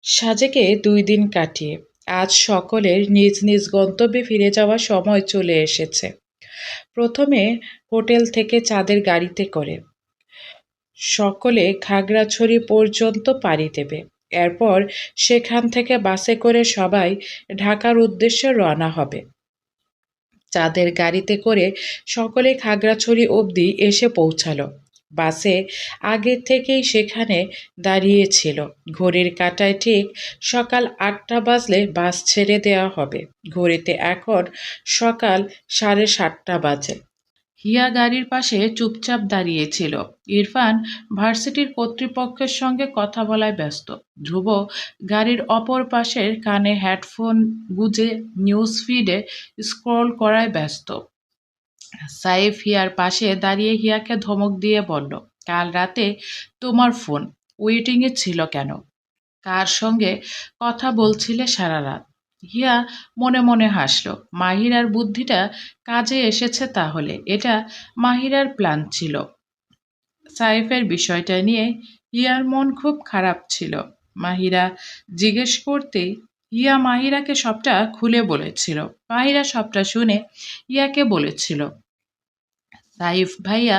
সাজেকে ২ দিন কাটিয়ে আজ সকলের নিজ নিজ গন্তব্যে ফিরে যাওয়ার সময় চলে এসেছে। প্রথমে হোটেল থেকে চাঁদের গাড়িতে করে সকলে খাগড়াছড়ি পর্যন্ত পাড়ি দেবে। এরপর সেখান থেকে বাসে করে সবাই ঢাকার উদ্দেশ্যে রওনা হবে। চাঁদের গাড়িতে করে সকলে খাগড়াছড়ি অবধি এসে পৌঁছালো। বাসে আগে থেকেই সেখানে দাঁড়িয়েছিল। ঘড়ির কাঁটায় ঠিক সকাল ৮টা বাজলে বাস ছেড়ে দেওয়া হবে। ঘড়িতে এখন সকাল ৭:৩০ বাজে। হিয়া গাড়ির পাশে চুপচাপ দাঁড়িয়েছিল। ইরফান ভার্সিটির কর্তৃপক্ষের সঙ্গে কথা বলায় ব্যস্ত। ধ্রুব গাড়ির অপর পাশের কানে হেডফোন গুঁজে নিউজ ফিডে স্ক্রল করায় ব্যস্ত। সাইফ হিয়ার পাশে দাঁড়িয়ে হিয়াকে ধমক দিয়ে বলল, কাল রাতে তোমার ফোন ওয়েটিংয়ে ছিল কেন? কার সঙ্গে কথা বলছিলে সারা রাত? হিয়া মনে মনে হাসল। মাহিরার বুদ্ধিটা কাজে এসেছে তাহলে। এটা মাহিরার প্ল্যান ছিল। সাইফের বিষয়টা নিয়ে হিয়ার মন খুব খারাপ ছিল। মাহিরা জিজ্ঞেস করতেই হিয়া মাহিরাকে সবটা খুলে বলেছিল। মাহিরা সবটা শুনে হিয়াকে বলেছিল, সাইফ ভাইয়া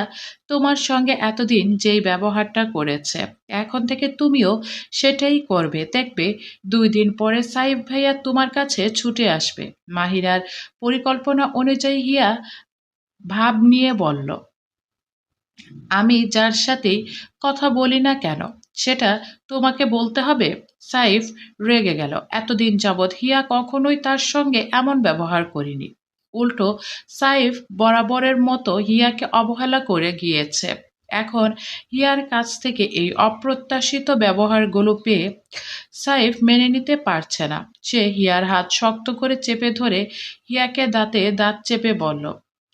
তোমার সঙ্গে এতদিন যেই ব্যবহারটা করেছে, এখন থেকে তুমিও সেটাই করবে। দেখবে ২ দিন পরে সাইফ ভাইয়া তোমার কাছে ছুটে আসবে। মাহিরার পরিকল্পনা অনুযায়ী হিয়া ভাব নিয়ে বলল, আমি যার সাথেই কথা বলি না কেন সেটা তোমাকে বলতে হবে? সাইফ রেগে গেল। এতদিন যাবৎ হিয়া কখনোই তার সঙ্গে এমন ব্যবহার করেনি। উল্টো সাইফ বরাবরের মতো হিয়াকে অবহেলা করে গিয়েছে। এখন হিয়ার কাছ থেকে এই অপ্রত্যাশিত ব্যবহারগুলো পেয়ে সাইফ মেনে নিতে পারছে না। সে হিয়ার হাত শক্ত করে চেপে ধরে হিয়াকে দাঁতে দাঁত চেপে বলল,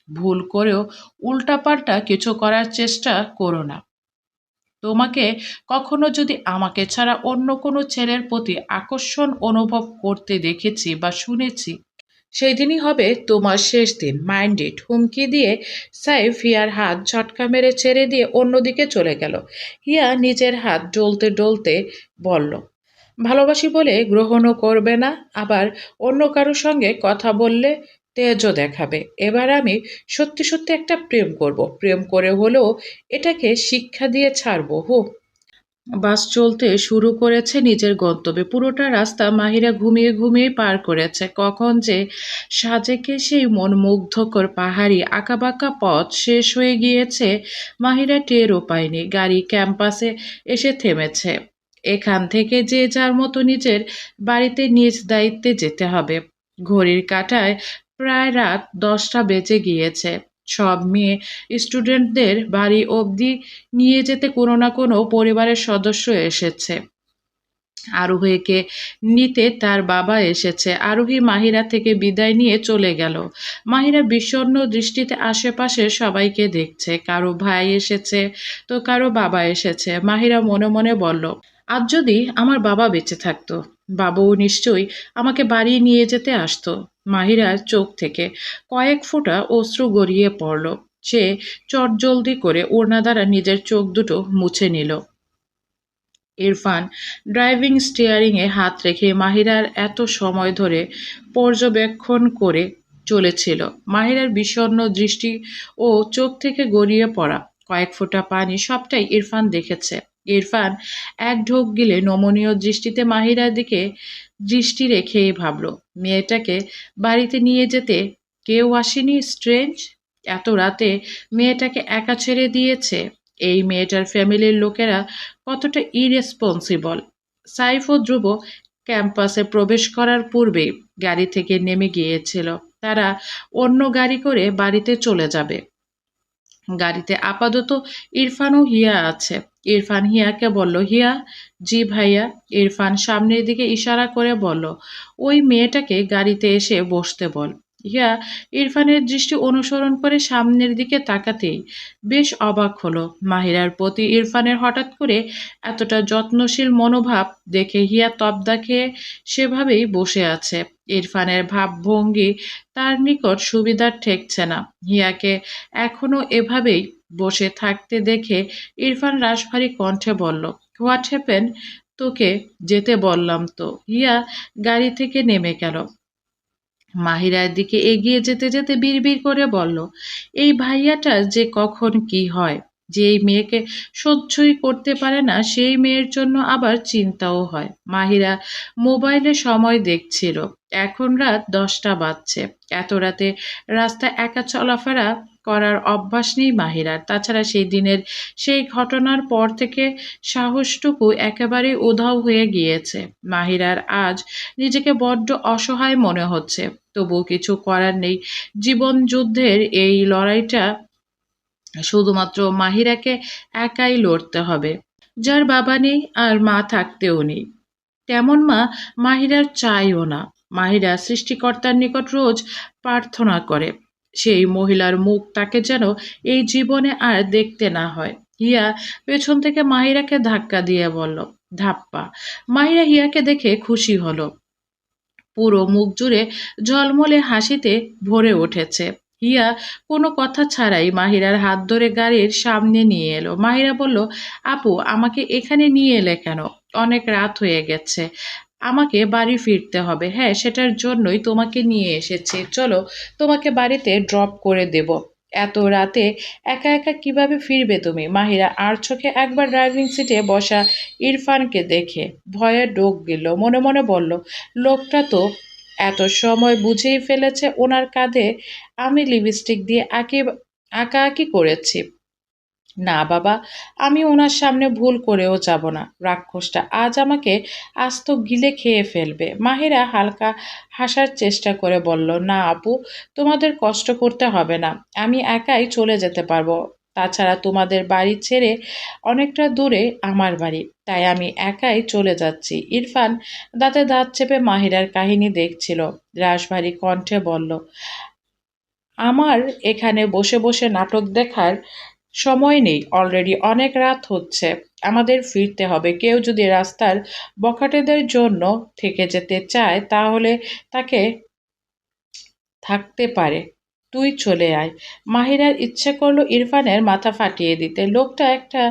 ভুল করেও উল্টাপাল্টা কিছু করার চেষ্টা করো না। তোমাকে কখনো যদি আমাকে ছাড়া অন্য কোনো ছেলের প্রতি আকর্ষণ অনুভব করতে দেখেছি বা শুনেছি, সেই দিনই হবে তোমার শেষ দিন। Mind it. হুমকি দিয়ে সাইফ হিয়ার হাত ঝটকা মেরে ছেড়ে দিয়ে অন্যদিকে চলে গেল। হিয়া নিজের হাত ডলতে ডলতে বলল, ভালোবাসি বলে গ্রহণও করবে না, আবার অন্য কারোর সঙ্গে কথা বললে তেজও দেখাবে। এবার আমি সত্যি সত্যি একটা প্রেম করব। প্রেম করে হলেও এটাকে শিক্ষা দিয়ে ছাড়বো। হো। বাস চলতে শুরু করেছে নিজের গন্তব্যে। পুরোটা রাস্তা মাহিরা ঘুমিয়ে ঘুমিয়ে পার করেছে। কখন যে সাজেকে সেই মনমুগ্ধকর পাহাড়ি আঁকাবাঁকা পথ শেষ হয়ে গিয়েছে মাহিরা টেরও পায়নি। গাড়ি ক্যাম্পাসে এসে থেমেছে। এখান থেকে যে যার মতো নিজের বাড়িতে নিজ দায়িত্বে যেতে হবে। ঘড়ির কাঁটায় প্রায় রাত 10টা বেজে গিয়েছে। সব মেয়ে স্টুডেন্টদের বাড়ি অবধি নিয়ে যেতে কোনো না কোনো পরিবারের সদস্য এসেছে। আরোহীকে নিতে তার বাবা এসেছে। আরোহী মাহিরা থেকে বিদায় নিয়ে চলে গেল। মাহিরা বিষণ্ণ দৃষ্টিতে আশেপাশে সবাইকে দেখছে। কারো ভাই এসেছে তো কারো বাবা এসেছে। মাহিরা মনে মনে বলল, আজ যদি আমার বাবা বেঁচে থাকতো, বাবুও নিশ্চয়ই আমাকে বাড়ি নিয়ে যেতে আসতো। মাহিরার চোখ থেকে কয়েক ফোঁটা অশ্রু গড়িয়ে পড়ল। সে চটজলদি করে ওড়না দ্বারা নিজের চোখ দুটো মুছে নিল। ইরফান ড্রাইভিং স্টিয়ারিংয়ে হাত রেখে মাহিরার এত সময় ধরে পর্যবেক্ষণ করে চলেছিল। মাহিরার বিষণ্ণ দৃষ্টি ও চোখ থেকে গড়িয়ে পড়া কয়েক ফোঁটা পানি সবটাই ইরফান দেখেছে। ইরফান এক ঢোক গিলে নমনীয় দৃষ্টিতে মাহিরার দিকে দৃষ্টি রেখেই ভাবল, মেয়েটাকে বাড়িতে নিয়ে যেতে কেউ আসেনি? স্ট্রেঞ্জ। এত রাতে মেয়েটাকে একা ছেড়ে দিয়েছে। এই মেয়েটার ফ্যামিলির লোকেরা কতটা ইরেসপন্সিবল। সাইফ ও ধ্রুব ক্যাম্পাসে প্রবেশ করার পূর্বেই গাড়ি থেকে নেমে গিয়েছিল। তারা অন্য গাড়ি করে বাড়িতে চলে যাবে। গাড়িতে আপাতত ইরফান ও হিয়া আছে। ইরফান হিয়াকে বলল, হিয়া। জি ভাইয়া। ইরফান সামনের দিকে ইশারা করে বলল, ওই মেয়েটাকে গাড়িতে এসে বসতে বল। হিয়া ইরফানের দৃষ্টি অনুসরণ করে সামনের দিকে তাকাতেই বেশ অবাক হলো। মাহিরার প্রতি ইরফানের হঠাৎ করে এতটা যত্নশীল মনোভাব দেখে হিয়া তবদা খেয়ে সেভাবেই বসে আছে। ইরফানের ভাবভঙ্গি তার নিকট সুবিধার ঠেকছে না। হিয়াকে এখনো এভাবেই বসে থাকতে দেখে ইরফান রাশভারী কণ্ঠে বলল, হোয়াট হ্যাপেন? তোকে যেতে বললাম তো। হিয়া গাড়ি থেকে নেমে গেল। মাহিরার দিকে এগিয়ে যেতে যেতে বিড়বিড় করে বলল, এই ভাইয়াটার যে কখন কি হয়। যে এই মেয়েকে সহ্যই করতে পারে না সেই মেয়ের জন্য আবার চিন্তাও হয়। মাহিরা মোবাইলে সময় দেখছিল। এখন রাত 10টা বাজছে। এত রাতে রাস্তায় একা চলাফেরা করার অভ্যাস নেই মাহিরার। তাছাড়া সেই দিনের সেই ঘটনার পর থেকে সাহসটুকু একেবারে উধাও হয়ে গিয়েছে। মাহিরার আজ নিজেকে বড্ড অসহায় মনে হচ্ছে। তবুও কিছু করার নেই। জীবন যুদ্ধের এই লড়াইটা শুধুমাত্র মাহিরাকে একাই লড়তে হবে। যার বাবা নেই আর মা থাকতেও নেই। তেমন মা মাহিরার চাইও না। মাহিরা সৃষ্টিকর্তার নিকট রোজ প্রার্থনা করে সেই মহিলার মুখ তাকে যেন এই জীবনে আর দেখতে না হয়। হিয়া পেছন থেকে মাহিরাকে ধাক্কা দিয়ে বলল, ধাপ্পা। মাহিরা হিয়াকে দেখে খুশি হলো। পুরো মুখ জুড়ে ঝলমলে হাসিতে ভরে উঠেছে। হিয়া কোনো কথা ছাড়াই মাহিরার হাত ধরে গাড়ির সামনে নিয়ে এলো। মাহিরা বলল, আপু আমাকে এখানে নিয়ে এলে কেন? অনেক রাত হয়ে গেছে, আমাকে বাড়ি ফিরতে হবে। হ্যাঁ, সেটার জন্যই তোমাকে নিয়ে এসেছি। চলো তোমাকে বাড়িতে ড্রপ করে দেব। এত রাতে একা একা কিভাবে ফিরবে তুমি? মাহিরা আর চোখে একবার ড্রাইভিং সিটে বসা ইরফানকে দেখে ভয়ে ডোক গেল। মনে মনে বলল, লোকটা তো এত সময় বুঝেই ফেলেছে ওনার কাঁধে আমি লিপস্টিক দিয়ে আঁকাআঁকি করেছি। না বাবা, আমি ওনার সামনে ভুল করেও যাব না। রাক্ষসটা আজ আমাকে আস্ত গিলে খেয়ে ফেলবে। মাহিরা হালকা হাসার চেষ্টা করে বলল, না আপু, তোমাদের কষ্ট করতে হবে না। আমি একাই চলে যেতে পারবো। তাছাড়া তোমাদের বাড়ি ছেড়ে অনেকটা দূরে আমার বাড়ি, তাই আমি একাই চলে যাচ্ছি। ইরফান দাঁতে দাঁত চেপে মাহিরার কাহিনী দেখছিল। রাশভারী কণ্ঠে বলল, আমার এখানে বসে বসে নাটক দেখার সময় নেই। অলরেডি অনেক রাত হচ্ছে, আমাদের ফিরতে হবে। কেউ যদি রাস্তার বখাটেদের জন্য থেকে যেতে চায় তাহলে তাকে থাকতে পারে। তুই চলে আয়। মাহিরার ইচ্ছে করলো ইরফানের মাথা ফাটিয়ে দিতে। লোকটা একটা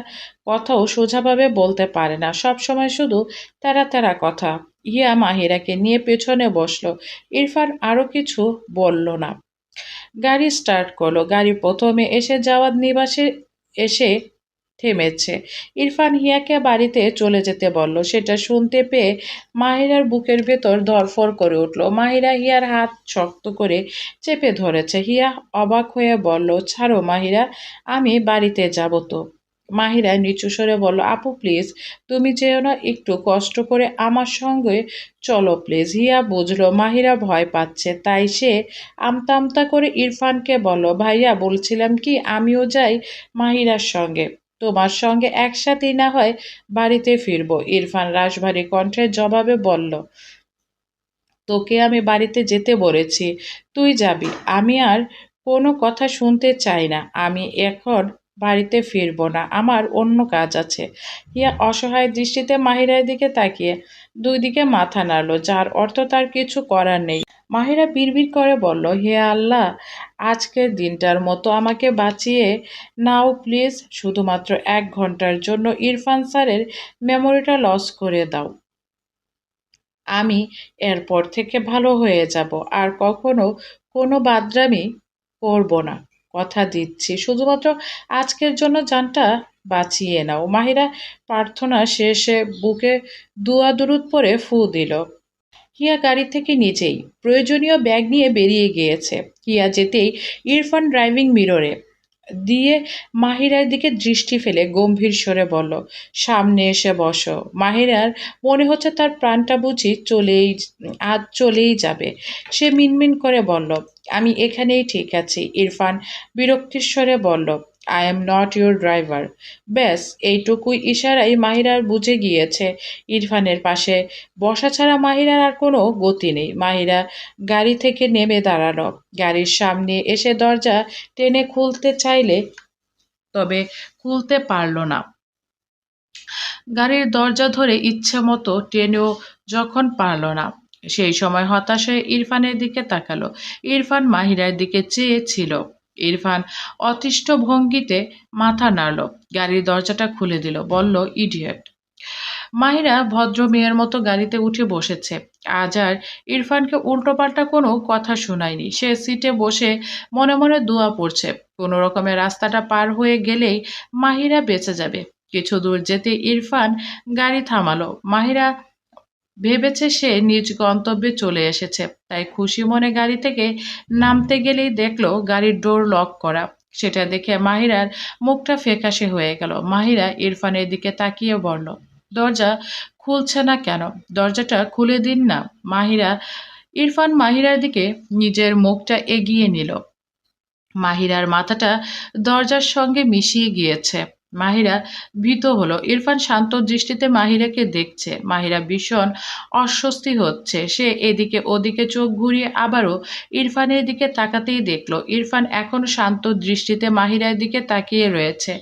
কথাও সোজাভাবে বলতে পারে না, সব সময় শুধু তেরা তেরা কথা। হিয়া মাহিরাকে নিয়ে পেছনে বসলো। ইরফান আরো কিছু বলল না। গাড়ি স্টার্ট করলো। গাড়ি প্রথমে এসে জাওয়াদ নিবাসে এসে থেমেছে। ইরফান হিয়াকে বাড়িতে চলে যেতে বলল। সেটা শুনতে পেয়ে মাহিরার বুকের ভেতর ধড়ফড় করে উঠল। মাহিরা হিয়ার হাত শক্ত করে চেপে ধরেছে। হিয়া অবাক হয়ে বলল, ছাড়ো মাহিরা, আমি বাড়িতে যাব তো। মাহিরা নিচু স্বরে বলল, আপু প্লিজ, তুমি যেও না, একটু কষ্ট করে আমার সঙ্গে চলো প্লিজ। হিয়া বুঝলো মাহিরা ভয় পাচ্ছে, তাই সে আমতা আমতা করে ইরফানকে বলল, ভাইয়া বলছিলাম কি আমিও যাই মাহিরার সঙ্গে। তোমার সঙ্গে একসাথেই না হয় বাড়িতে ফিরবো। ইরফান রাশভারী কণ্ঠে জবাবে বলল, তোকে আমি বাড়িতে যেতে বলেছি, তুই যাবি। আমি আর কোনো কথা শুনতে চাই না। আমি এখন বাড়িতে ফিরবো না, আমার অন্য কাজ আছে। হিয়া অসহায় দৃষ্টিতে মাহিরার দিকে তাকিয়ে দুই দিকে মাথা নাড়ল, যার অর্থ তার কিছু করার নেই। মাহিরা বিড়বিড় করে বলল, হে আল্লাহ, আজকের দিনটার মতো আমাকে বাঁচিয়ে নাও প্লিজ। শুধুমাত্র 1 ঘন্টার জন্য ইরফান স্যারের মেমোরিটা লস করে দাও। আমি এরপর থেকে ভালো হয়ে যাব। আর কখনো কোনো বাদরামি করব না। কথা দিচ্ছি। শুধুমাত্র আজকের জন্য জানটা বাঁচিয়ে নাও। মাহিরা প্রার্থনা শেষে বুকে দুয়া দুরুদ পরে ফু দিল। হিয়া গাড়ি থেকে নিচেই প্রয়োজনীয় ব্যাগ নিয়ে বেরিয়ে গিয়েছে। হিয়া যেতেই ইরফান ড্রাইভিং মিররে দিয়ে মাহিরার দিকে দৃষ্টি ফেলে গম্ভীর স্বরে বলল, সামনে এসে বসো। মাহিরার মনে হচ্ছে তার প্রাণটা বুঝি আজ চলেই যাবে। সে মিনমিন করে বলল, আমি এখানেই ঠিক আছি। ইরফান বিরক্তির স্বরে বলল, I am not your driver. ব্যাস এইটুকুই ইশারায় মাহিরার বুঝে গিয়েছে ইরফানের পাশে বসা ছাড়া মাহিরার আর কোনো গতি নেই। মাহিরা গাড়ি থেকে নেমে দাঁড়ালো। গাড়ির সামনে এসে দরজা টেনে খুলতে চাইলে তবে খুলতে পারল না। গাড়ির দরজা ধরে ইচ্ছে মতো টেনেও যখন পারল না, সেই সময় হতাশ হয়ে ইরফানের দিকে তাকালো। ইরফান মাহিরার দিকে চেয়েছিল। ইরফান অতিষ্ঠ ভঙ্গিতে মাথা নাড়ল। গাড়ির দরজাটা খুলে দিল। বলল, ইডিয়েট। মাহিরা ভদ্র মেয়ের মতো গাড়িতে উঠে বসেছে। আজ আর ইরফানকে উল্টোপাল্টা কোনো কথা শোনায়নি। সে সিটে বসে মনে মনে দোয়া পড়ছে, কোনো রকমে রাস্তাটা পার হয়ে গেলেই মাহিরা বেঁচে যাবে। কিছু দূর যেতে ইরফান গাড়ি থামালো। মাহিরা ভেবেছে সে নিজ গন্তব্যে চলে এসেছে, তাই খুশি মনে গাড়ি থেকে নামতে গেলেই দেখলো গাড়ির ডোর লক করা। সেটা দেখে মাহিরার মুখটা ফ্যাকাশে হয়ে গেল। মাহিরা ইরফানের দিকে তাকিয়ে বলল, দরজা খুলছে না কেন? দরজাটা খুলে দিন না। ইরফান মাহিরার দিকে নিজের মুখটা এগিয়ে নিল। মাহিরার মাথাটা দরজার সঙ্গে মিশিয়ে গিয়েছে। মাহিরা ভীত হলো। ইরফান শান্ত দৃষ্টিতে মাহিরাকে দেখছে। মাহিরা ভীষণ অস্বস্তি হচ্ছে। সে এদিকে ওদিকে চোখ ঘুরিয়ে আবারও ইরফানের দিকে তাকাতেই দেখলো ইরফান এখনো শান্ত দৃষ্টিতে মাহিরার দিকে তাকিয়ে রয়েছে।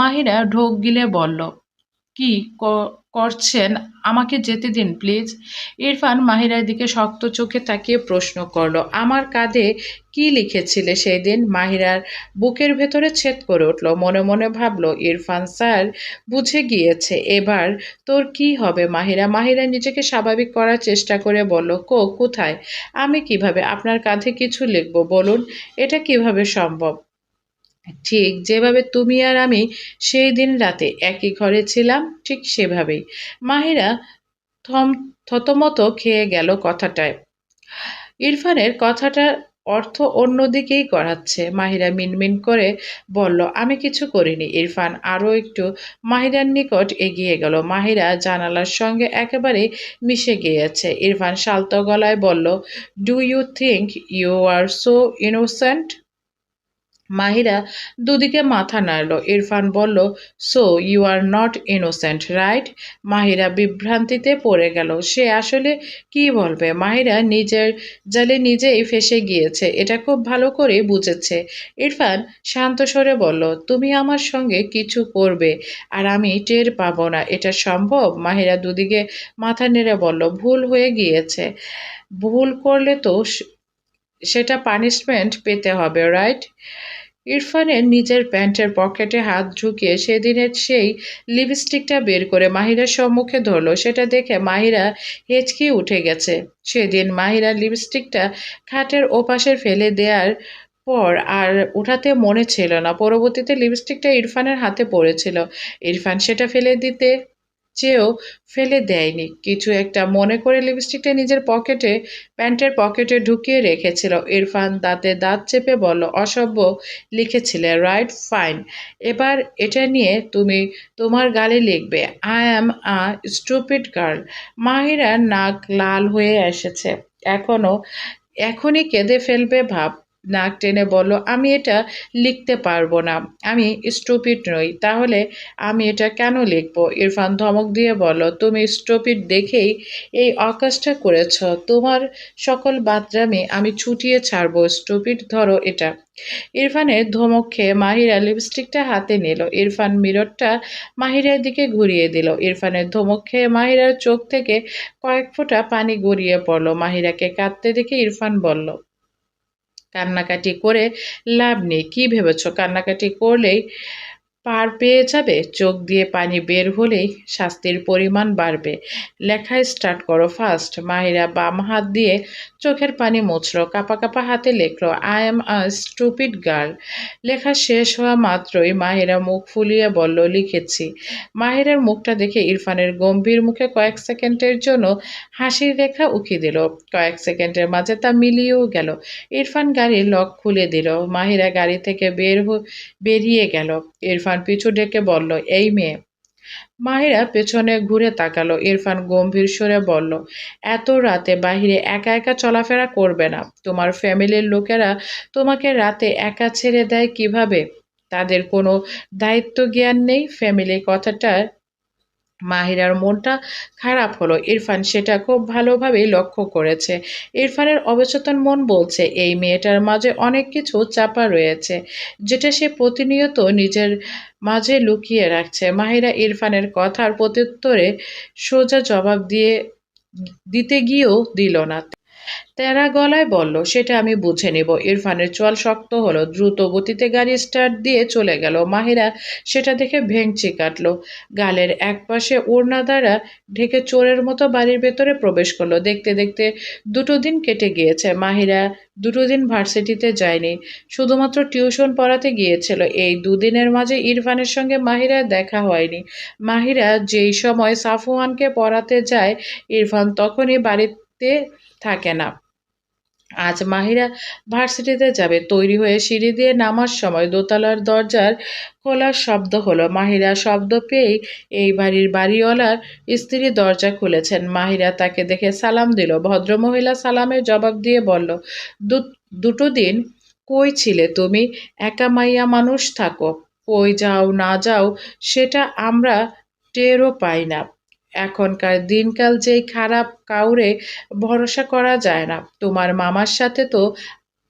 মাহিরা ঢোক গিলে বলল, কি করছেন? আমাকে যেতে দিন প্লিজ। ইরফান মাহিরার দিকে শক্ত চোখে তাকিয়ে প্রশ্ন করলো, আমার কাঁধে কি লিখেছিলে সেই দিন? মাহিরার বুকের ভেতরে ছেদ করে উঠল। মনে মনে ভাবলো, ইরফান স্যার বুঝে গিয়েছে। এবার তোর কি হবে মাহিরা? মাহিরা নিজেকে স্বাভাবিক করার চেষ্টা করে বলল, কোথায়? আমি কিভাবে আপনার কাঁধে কিছু লিখবো বলুন? এটা কিভাবে সম্ভব? ঠিক যেভাবে তুমি আর আমি সেই দিন রাতে একই ঘরে ছিলাম, ঠিক সেভাবেই। মাহিরা থম থতমত খেয়ে গেল কথাটায়। ইরফানের কথাটার অর্থ অন্যদিকেই গড়াচ্ছে। মাহিরা মিনমিন করে বলল, আমি কিছু করিনি। ইরফান আরও একটু মাহিরার নিকট এগিয়ে গেল। মাহিরা জানালার সঙ্গে একেবারে মিশে গিয়েছে। ইরফান শান্ত গলায় বলল, do you think you are so innocent? Mahira দুদিকে মাথা নাড়ল। ইরফান বলল, so you are not innocent, right? Mahira বিভ্রান্তিতে পড়ে গেল। সে আসলে কি বলবে? মাহিরা নিজের জালে নিজেই ফেঁসে গিয়েছে, এটা খুব ভালো করে বুঝেছে। ইরফান শান্ত স্বরে বলল, তুমি আমার সঙ্গে কিছু করবে আর আমি টের পাবো না, এটা সম্ভব? মাহিরা দুদিকে মাথা নেড়ে বলল, ভুল হয়ে গিয়েছে। ভুল করলে তো সেটা পানিশমেন্ট পেতে হবে, রাইট? ইরফানের নিজের প্যান্টের পকেটে হাত ঢুকিয়ে সেদিনের সেই লিপস্টিকটা বের করে মাহিরার সম্মুখে ধরলো। সেটা দেখে মাহিরা হেঁচকি উঠে গেছে। সেদিন মাহিরা লিপস্টিকটা খাটের ওপাশে ফেলে দেওয়ার পর আর উঠাতে মনে ছিল না। পরবর্তীতে লিপস্টিকটা ইরফানের হাতে পড়েছিল। ইরফান সেটা ফেলে দিতে চেয়েও ফেলে দেয়নি। কিছু একটা মনে করে লিপস্টিকটা নিজের প্যান্টের পকেটে ঢুকিয়ে রেখেছিল। ইরফান দাঁতে দাঁত চেপে বলল, অসভ্য লিখেছিলে, রাইট? ফাইন। এবার এটা নিয়ে তুমি তোমার গালে লিখবে, I am a stupid girl. মাহিরার নাক লাল হয়ে এসেছে। এখনই কেঁদে ফেলবে ভাব। নাক টেনে বলল, আমি এটা লিখতে পারবো না। আমি স্টুপিড নই। তাহলে আমি এটা কেন লিখব? ইরফান ধমক দিয়ে বলল, তুমি স্টুপিড দেখেই এই অকাজটা করেছ। তোমার সকল বাতরামি আমি ছুটিয়ে ছাড়বো। স্টুপিড, ধরো এটা। ইরফানের ধমক খেয়ে মাহিরা লিপস্টিকটা হাতে নিল। ইরফান মিররটা মাহিরার দিকে ঘুরিয়ে দিল। ইরফানের ধমক খেয়ে মাহিরার চোখ থেকে কয়েক ফোঁটা পানি গড়িয়ে পড়ল। মাহিরাকে কাঁদতে দেখে ইরফান বলল, কান্নাকাটি করে লাভ নেই। কি ভেবেছ কান্নাকাটি করলেই পার পেয়ে যাবে? চোখ দিয়ে পানি বের হলেই শাস্তির পরিমাণ বাড়বে। লেখা স্টার্ট করো ফার্স্ট। মাহিরা বাম হাত দিয়ে চোখের পানি মুছল। কাঁপা কাঁপা হাতে লিখল, I am a stupid girl. লেখা শেষ হওয়া মাত্রই মাহিরা মুখ ফুলিয়ে বলল, লিখেছি। মাহিরার মুখটা দেখে ইরফানের গম্ভীর মুখে কয়েক সেকেন্ডের জন্য হাসির রেখা উকি দিল। কয়েক সেকেন্ডের মাঝে তা মিলিয়েও গেল। ইরফান গাড়ির লক খুলে দিল। মাহিরা গাড়ি থেকে বেরিয়ে গেল। ইরফান পিছু ডেকে বলল, এই মেয়ে। মাহিরা পেছনে ঘুরে তাকালো। ইরফান গম্ভীর স্বরে বলল, এত রাতে বাহিরে একা একা চলাফেরা করবে না। তোমার ফ্যামিলির লোকেরা তোমাকে রাতে একা ছেড়ে দেয় কিভাবে? তাদের কোনো দায়িত্ব জ্ঞান নেই? ফ্যামিলি কথাটা মাহিরার মনটা খারাপ হলো। ইরফান সেটা খুব ভালোভাবেই লক্ষ্য করেছে। ইরফানের অবচেতন মন বলছে, এই মেয়েটার মাঝে অনেক কিছু চাপা রয়েছে, যেটা সে প্রতিনিয়ত নিজের মাঝে লুকিয়ে রাখছে। মাহিরা ইরফানের কথার প্রত্যুত্তরে সোজা জবাব দিতে গিয়েও দিল না। তেরা গলায় বলল, সেটা আমি বুঝে নেব। ইরফানের চোয়াল শক্ত হলো, দ্রুত গতিতে গাড়ি স্টার্ট দিয়ে চলে গেল। মাহিরা সেটা দেখে ভেংচি কাটল। গালের একপাশে ওড়না দ্বারা ঢেকে চোরের মতো বাড়ির ভেতরে প্রবেশ করলো। দেখতে দেখতে 2 দিন কেটে গিয়েছে। মাহিরা 2 দিন ভার্সিটিতে যায়নি, শুধুমাত্র টিউশন পড়াতে গিয়েছিল। এই 2 দিনের মাঝে ইরফানের সঙ্গে মাহিরার দেখা হয়নি। মাহিরা যেই সময় সাফওয়ানকে পড়াতে যায়, ইরফান তখনই বাড়িতে থাকে না। আজ মাহিরা ভার্সিটিতে যাবে। তৈরি হয়ে সিঁড়ি দিয়ে নামার সময় দোতলার দরজার খোলার শব্দ হলো। মাহিরা শব্দ পেয়েই এই বাড়ির বাড়িওয়ালার স্ত্রী দরজা খুলেছেন। মাহিরা তাকে দেখে সালাম দিল। ভদ্রমহিলা সালামের জবাব দিয়ে বলল, দুটো দিন কই ছিলে তুমি? একা মাইয়া মানুষ থাকো, কই যাও না যাও সেটা আমরা টেরও পাই না। এখনকার দিনকাল যেই খারাপ, কাউরে ভরসা করা যায় না। তোমার মামার সাথে তো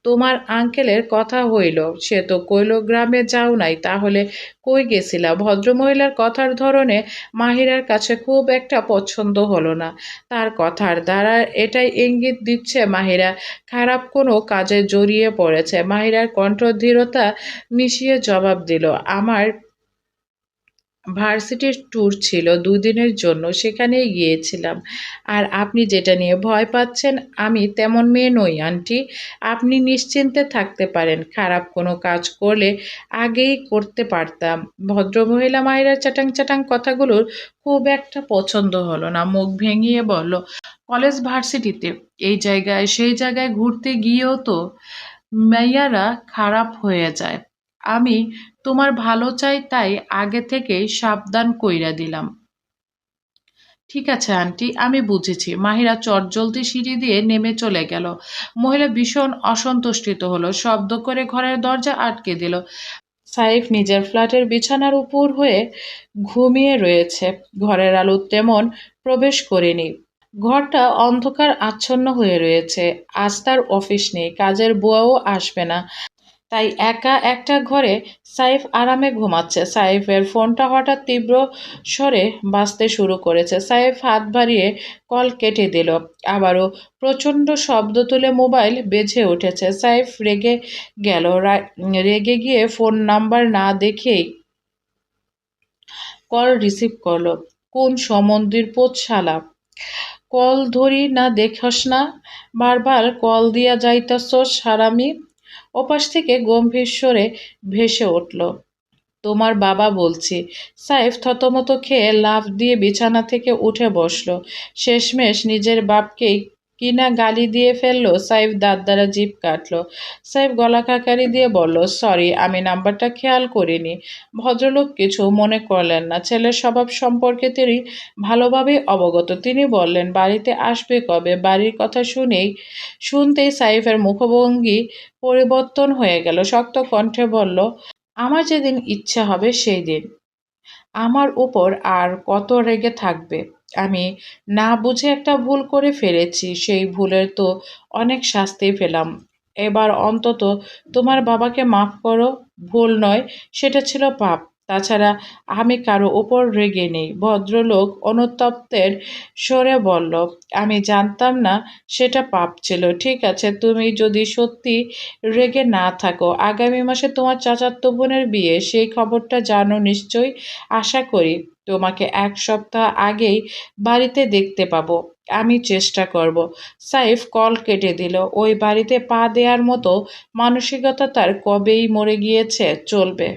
তোমার আঙ্কেলের কথা হইল, সে তো কইল গ্রামে যাও নাই, তাহলে কই গেছিলা? ভদ্রমহিলার কথার ধরনে মাহিরার কাছে খুব একটা পছন্দ হলো না। তার কথার দ্বারা এটাই ইঙ্গিত দিচ্ছে মাহিরা খারাপ কোনো কাজে জড়িয়ে পড়েছে। মাহিরার কণ্ঠ ধীরতা মিশিয়ে জবাব দিল, আমার ভার্সিটির ট্যুর ছিল 2 দিনের জন্য, সেখানেই গিয়েছিলাম। আর আপনি যেটা নিয়ে ভয় পাচ্ছেন, আমি তেমন মেয়ে নই আন্টি। আপনি নিশ্চিন্তে থাকতে পারেন। খারাপ কোনো কাজ করলে আগেই করতে পারতাম। ভদ্রমহিলা মাহিরার চাটাং চাটাং কথাগুলোর খুব একটা পছন্দ হলো না। মুখ ভেঙিয়ে বলল, কলেজ ভার্সিটিতে এই জায়গায় সেই জায়গায় ঘুরতে গিয়েও তো মেয়েরা খারাপ হয়ে যায়। আমি তোমার ভালো চাই, তাই আগে থেকেই সাবধান কইরা দিলাম। ঠিক আছে আন্টি, আমি বুঝেছি। মাহিরা চটজলদি সিঁড়ি দিয়ে নেমে চলে গেল। মহিলা ভীষণ অসন্তুষ্টিত হলো, শব্দ করে ঘরের দরজা আটকে দিল। সাইফ নিজের ফ্ল্যাটের বিছানার উপর হয়ে ঘুমিয়ে রয়েছে। ঘরের আলো তেমন প্রবেশ করেনি। ঘরটা অন্ধকার আচ্ছন্ন হয়ে রয়েছে। আজ তার অফিস নেই, কাজের বুয়াও আসবে না। তাই একা একটা ঘরে সাইফ আরামে ঘুমাচ্ছে। সাইফের ফোনটা হঠাৎ তীব্র স্বরে বাজতে শুরু করেছে। সাইফ হাত বাড়িয়ে কল কেটে দিল। আবারও প্রচণ্ড শব্দ তুলে মোবাইল বেজে উঠেছে। সাইফ রেগে গেল। রেগে গিয়ে ফোন নাম্বার না দেখেই কল রিসিভ করলো। কোন সমন্দির পোত শালা! কল ধরি না দেখস না? বারবার কল দিয়া যাইতাছস হারামি! ওপাশ থেকে গম্ভীর স্বরে ভেসে উঠল, তোমার বাবা বলছি। সাইফ থতমত খেয়ে লাফ দিয়ে বিছানা থেকে উঠে বসল। শেষমেশ নিজের বাপকেই কিনা গালি দিয়ে ফেললো। সাইফ দাঁত দ্বারা জিভ কাটল। সাইফ গলা কাকারি দিয়ে বলল, সরি, আমি নাম্বারটা খেয়াল করিনি। ভদ্রলোক কিছু মনে করলেন না। ছেলের স্বভাব সম্পর্কে তিনি ভালোভাবেই অবগত। তিনি বললেন, বাড়িতে আসবে কবে? বাড়ির কথা শুনতেই সাইফের মুখভঙ্গি পরিবর্তন হয়ে গেল। শক্ত কণ্ঠে বলল, আমার যেদিন ইচ্ছা হবে সেই দিন। আমার উপর আর কত রেগে থাকবে? আমি না বুঝে একটা ভুল করে ফেলেছি, সেই ভুলের তো অনেক শাস্তি পেলাম। এবার অন্তত তোমার বাবাকে মাফ করো। ভুল নয়, সেটা ছিল পাপ। তাছাড়া আমি কারো উপর রেগে নেই। ভদ্রলোক অনুতপ্তের স্বরে বলল, আমি জানতাম না সেটা পাপ ছিল। ঠিক আছে, তুমি যদি সত্যি রেগে না থাকো, আগামী মাসে তোমার চাচাতো বোনের বিয়ে, সেই খবরটা জানো নিশ্চয়ই। আশা করি তোমাকে 1 সপ্তাহ আগেই বাড়িতে দেখতে পাবো। আমি চেষ্টা করব। সাইফ কল কেটে দিল। ওই বাড়িতে পা দেওয়ার মতো মানসিকতা তার কবেই মরে গিয়েছে। চলবে।